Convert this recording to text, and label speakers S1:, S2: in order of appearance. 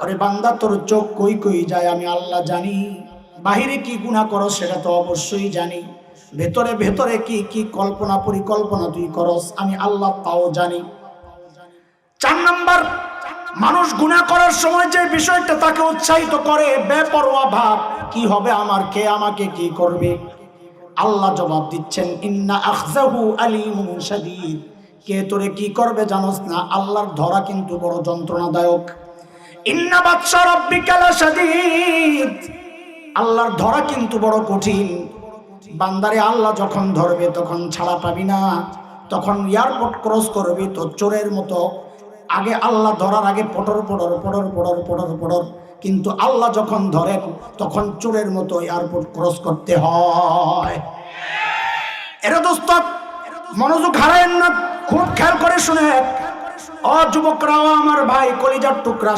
S1: ওরে বান্দা, তোর চোখ কই কই যায় আমি আল্লাহ জানি। বাহিরে কি গুনাহ করস সেটা তো অবশ্যই জানি, ভেতরে ভেতরে কি কি কল্পনা পরিকল্পনা তুই করস আমি আল্লাহ তাও জানি। 4 নাম্বার, মানুষ গুনাহ করার সময় যে বিষয়টা তাকে উৎসাহিত করে বেপরোয়া ভাব, কি হবে আমার, কে আমাকে কি করবে। আল্লাহ জবাব দিচ্ছেন, ইন্না আখযাহু আলীমুন শাদীদ। কে তোরে কি করবে জানোস না, আল্লাহর ধরা কিন্তু বড় যন্ত্রণাদায়ক। ইন্না বাতশা রাব্বিকা লাশাদীদ। আল্লাহর ধরা কিন্তু বড় কঠিন। বান্দারে আল্লাহ যখন ধরবে তখন ছাড়া পাবি না। তখন এয়ারপোর্ট ক্রস করবি তো চোরের মতো, আগে আল্লাহ ধরার আগে পটর পটর পটর পটর পটর পটর, কিন্তু আল্লাহ যখন ধরেন তখন চোরের মতো এয়ারপোর্ট ক্রস করতে হয়। এরা দোস্ত মনোযোগ হারায়েন না, খুব খেয়াল করে শুনে। ও যুবকরাও আমার ভাই, কলিজার টুকরা।